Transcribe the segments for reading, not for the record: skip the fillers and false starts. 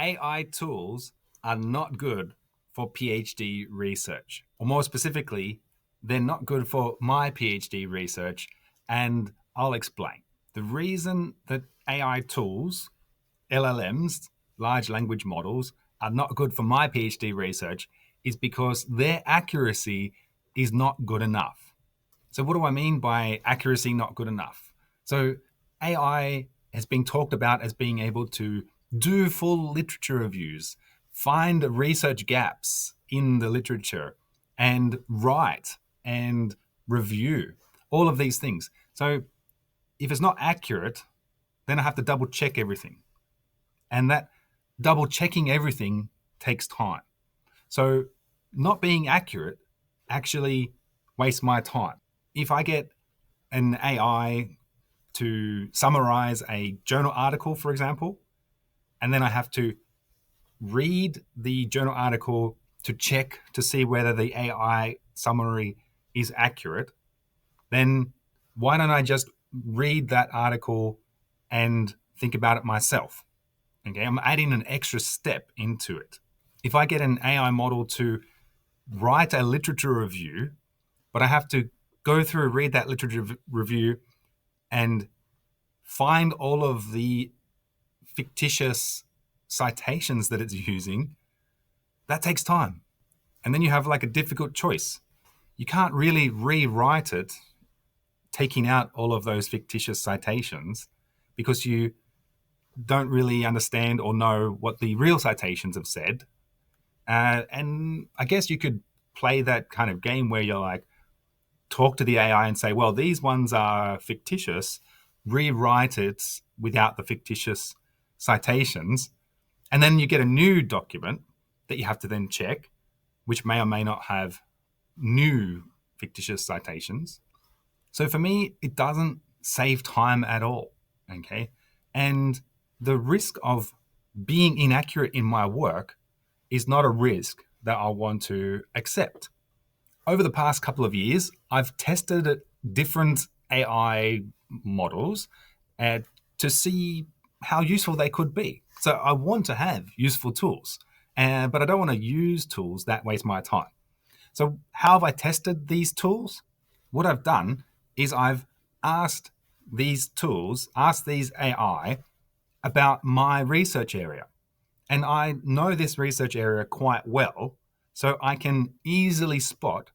AI tools are not good for PhD research, or more specifically, they're not good for my PhD research, and I'll explain. The reason that AI tools, LLMs, large language models, are not good for my PhD research is because their accuracy is not good enough. So what do I mean by accuracy not good enough? So AI has been talked about as being able to do full literature reviews, find research gaps in the literature, and write and review all of these things. So if it's not accurate, then I have to double check everything. And that double checking everything takes time. So not being accurate actually wastes my time. If I get an AI to summarize a journal article, for example, and then I have to read the journal article to check to see whether the AI summary is accurate, then why don't I just read that article and think about it myself? Okay, I'm adding an extra step into it. If I get an AI model to write a literature review, but I have to go through, read that literature review and find all of the fictitious citations that it's using, that takes time. And then you have like a difficult choice. You can't really rewrite it, taking out all of those fictitious citations, because you don't really understand or know what the real citations have said. And I guess you could play that kind of game where you're like, talk to the AI and say, well, these ones are fictitious, rewrite it without the fictitious citations. And then you get a new document that you have to then check, which may or may not have new fictitious citations. So for me, it doesn't save time at all. Okay. And the risk of being inaccurate in my work is not a risk that I want to accept. Over the past couple of years, I've tested different AI models to see how useful they could be. So I want to have useful tools, but I don't want to use tools that waste my time. So how have I tested these tools? What I've done is I've asked these AI about my research area. And I know this research area quite well, so I can easily spot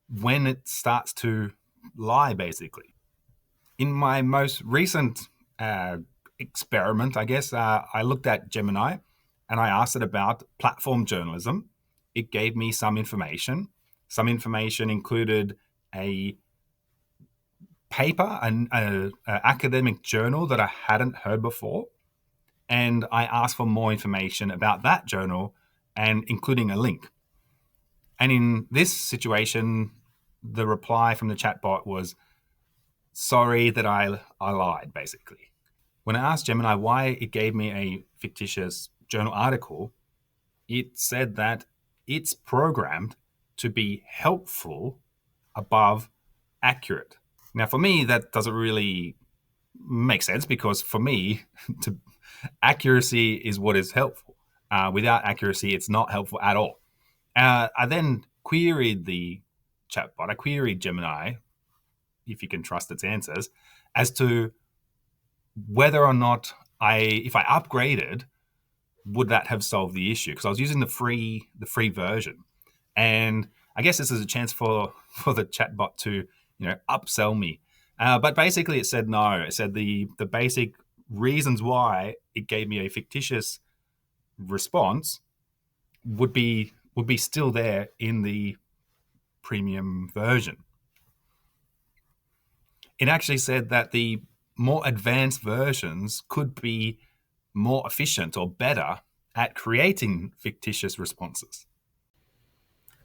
when it starts to lie, basically. In my most recent experiment, I guess, I looked at Gemini and I asked it about platform journalism. It gave me some information. Some information included a paper, an academic journal that I hadn't heard before. And I asked for more information about that journal and including a link. And in this situation, the reply from the chatbot was, sorry that I lied, basically. When I asked Gemini why it gave me a fictitious journal article, it said that it's programmed to be helpful above accurate. Now, for me, that doesn't really make sense, because for me, accuracy is what is helpful. Without accuracy, it's not helpful at all. I then queried the chatbot. I queried Gemini, if you can trust its answers, as to whether or not if I upgraded, would that have solved the issue? Because I was using the free version, and I guess this is a chance for the chatbot to upsell me. But basically, it said no. It said the basic reasons why it gave me a fictitious response would be still there in the premium version. It actually said that the more advanced versions could be more efficient or better at creating fictitious responses.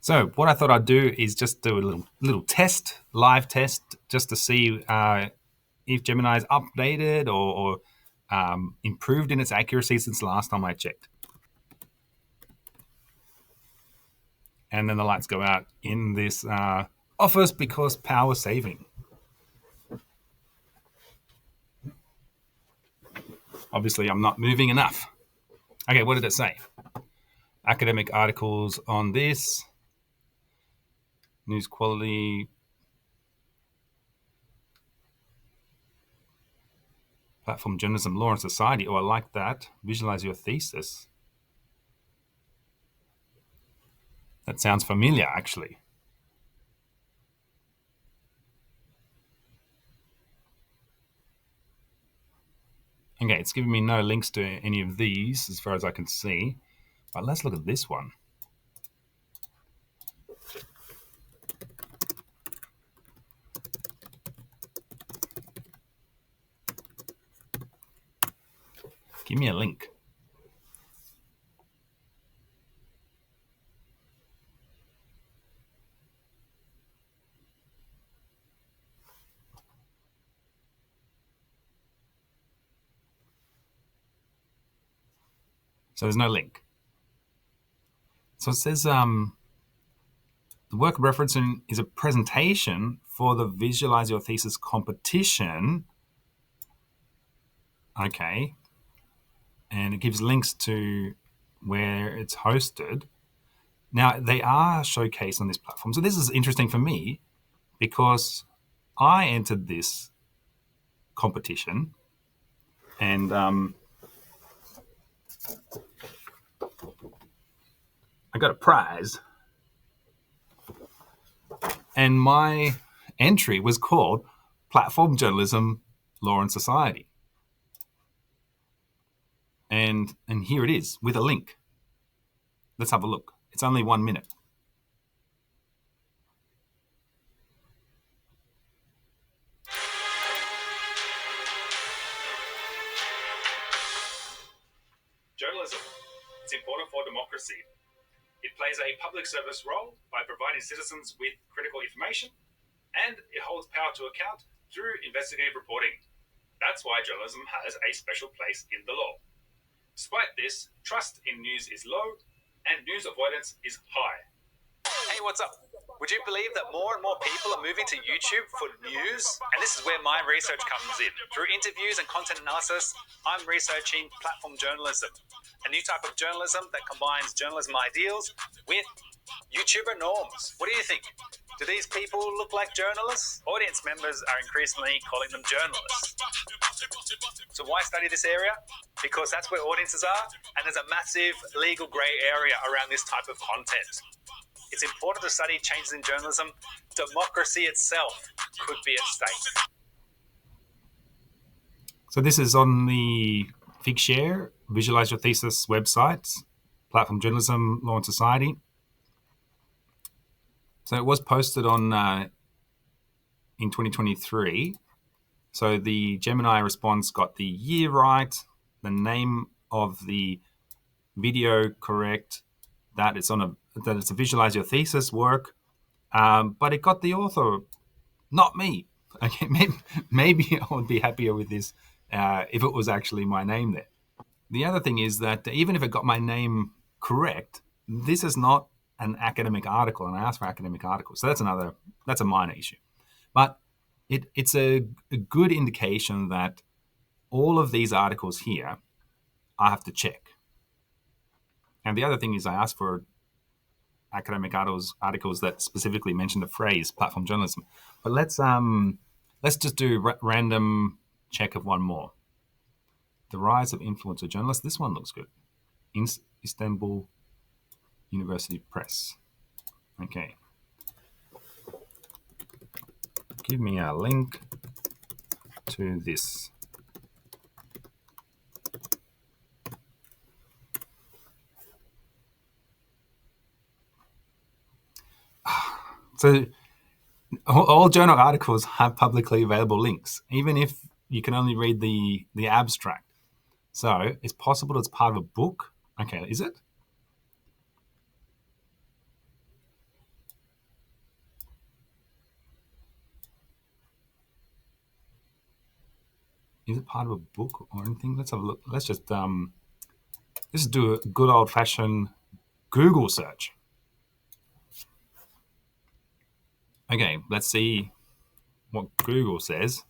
So what I thought I'd do is just do a little test, live test, just to see if Gemini is updated or improved in its accuracy since the last time I checked. And then the lights go out in this office because power saving. Obviously, I'm not moving enough. Okay, what did it say? Academic articles on this, news quality, platform journalism, law and society. Oh, I like that. Visualize your thesis. That sounds familiar, actually. Okay, it's giving me no links to any of these as far as I can see. But let's look at this one. Give me a link. So there's no link. So it says the work referencing is a presentation for the Visualize Your Thesis competition. Okay. And it gives links to where it's hosted. Now, they are showcased on this platform. So this is interesting for me because I entered this competition and I got a prize. And my entry was called Platform Journalism, Law and Society. And here it is with a link. Let's have a look. It's only 1 minute. Journalism. It's important for democracy. It plays a public service role by providing citizens with critical information, and it holds power to account through investigative reporting. That's why journalism has a special place in the law. Despite this, trust in news is low and news avoidance is high. Hey, what's up? Would you believe that more and more people are moving to YouTube for news? And this is where my research comes in. Through interviews and content analysis, I'm researching platform journalism, a new type of journalism that combines journalism ideals with YouTuber norms. What do you think? Do these people look like journalists? Audience members are increasingly calling them journalists. So why study this area? Because that's where audiences are, and there's a massive legal grey area around this type of content. It's important to study changes in journalism. Democracy itself could be at stake. So this is on the Figshare, Visualize Your Thesis website, Platform Journalism, Law and Society. So it was posted on in 2023. So the Gemini response got the year right, the name of the video correct, that it's a Visualize Your Thesis work, but it got the author, not me. Okay, maybe I would be happier with this if it was actually my name there. The other thing is that even if it got my name correct, this is not an academic article, and I asked for academic articles, so that's a minor issue. But it's a good indication that all of these articles here I have to check. And the other thing is I asked for academic articles that specifically mention the phrase platform journalism. But let's just do random check of one more. The rise of influencer journalists. This one looks good. Istanbul University Press. Okay. Give me a link to this. So all journal articles have publicly available links, even if you can only read the abstract. So it's possible it's part of a book. Okay, is it? Is it part of a book or anything? Let's have a look. Let's just do a good old-fashioned Google search. Okay, let's see what Google says.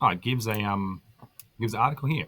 Oh, it gives a gives an article here.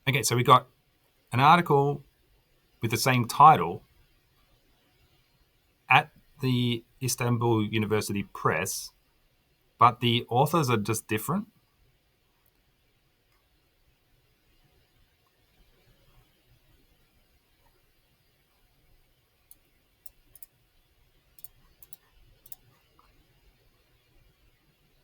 Okay, so we got an article with the same title at the Istanbul University Press, but the authors are just different.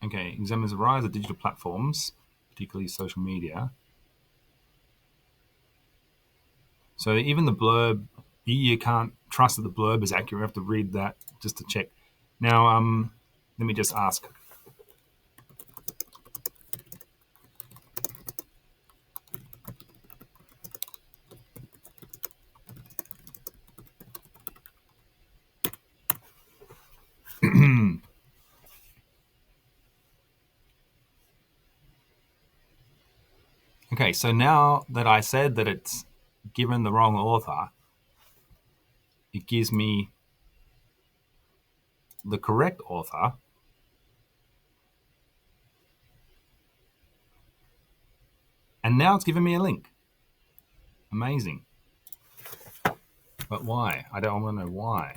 Okay, examines the rise of digital platforms, particularly social media. So even the blurb, you can't trust that the blurb is accurate. You have to read that just to check. Now, let me just ask. Okay, so now that I said that it's given the wrong author, it gives me the correct author. And now it's giving me a link. Amazing. But why? I don't want to know why.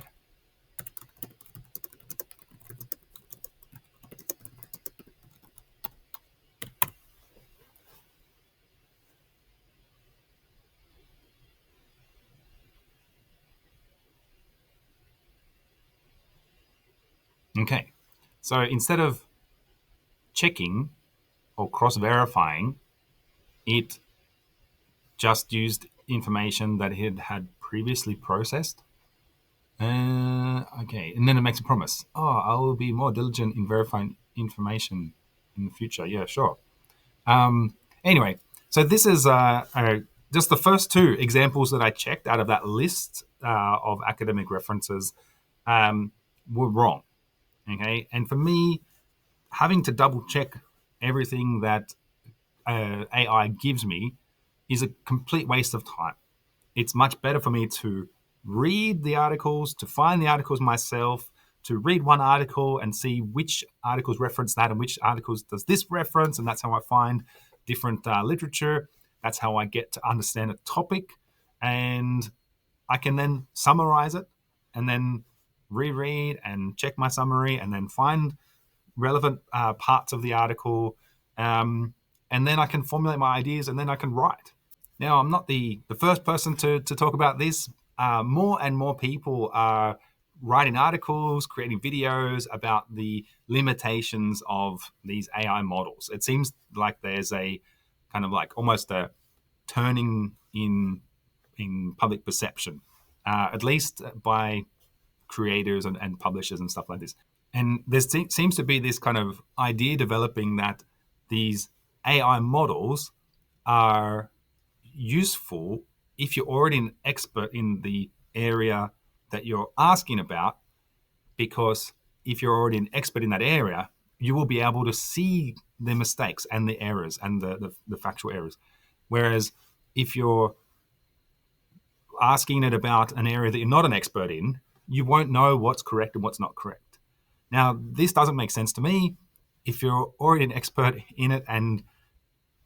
Okay, so instead of checking or cross verifying, it just used information that it had previously processed. Okay, and then it makes a promise. Oh, I will be more diligent in verifying information in the future. Yeah, sure. Anyway, so this is just the first two examples that I checked out of that list of academic references were wrong. Okay, and for me, having to double check everything that AI gives me is a complete waste of time. It's much better for me to read the articles, to find the articles myself, to read one article and see which articles reference that and which articles does this reference. And that's how I find different literature. That's how I get to understand a topic. And I can then summarize it and then reread and check my summary and then find relevant parts of the article. And then I can formulate my ideas and then I can write. Now, I'm not the first person to talk about this. More and more people are writing articles, creating videos about the limitations of these AI models. It seems like there's a kind of like almost a turning in public perception, at least by creators and publishers and stuff like this. And there seems to be this kind of idea developing that these AI models are useful if you're already an expert in the area that you're asking about, because if you're already an expert in that area, you will be able to see the mistakes and the errors and the factual errors. Whereas if you're asking it about an area that you're not an expert in, you won't know what's correct and what's not correct. Now, this doesn't make sense to me. If you're already an expert in it and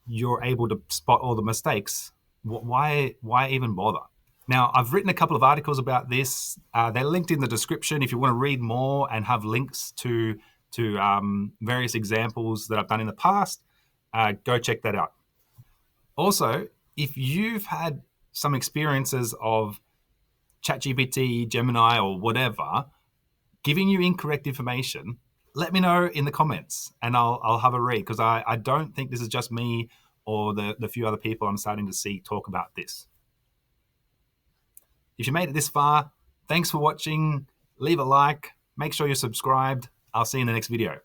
you're able to spot all the mistakes, why even bother? Now, I've written a couple of articles about this. They're linked in the description if you want to read more and have links to various examples that I've done in the past. Go check that out. Also, if you've had some experiences of ChatGPT, Gemini, or whatever giving you incorrect information, let me know in the comments and I'll have a read, because I don't think this is just me or the few other people I'm starting to see talk about this. If you made it this far, thanks for watching. Leave a like. Make sure you're subscribed. I'll see you in the next video.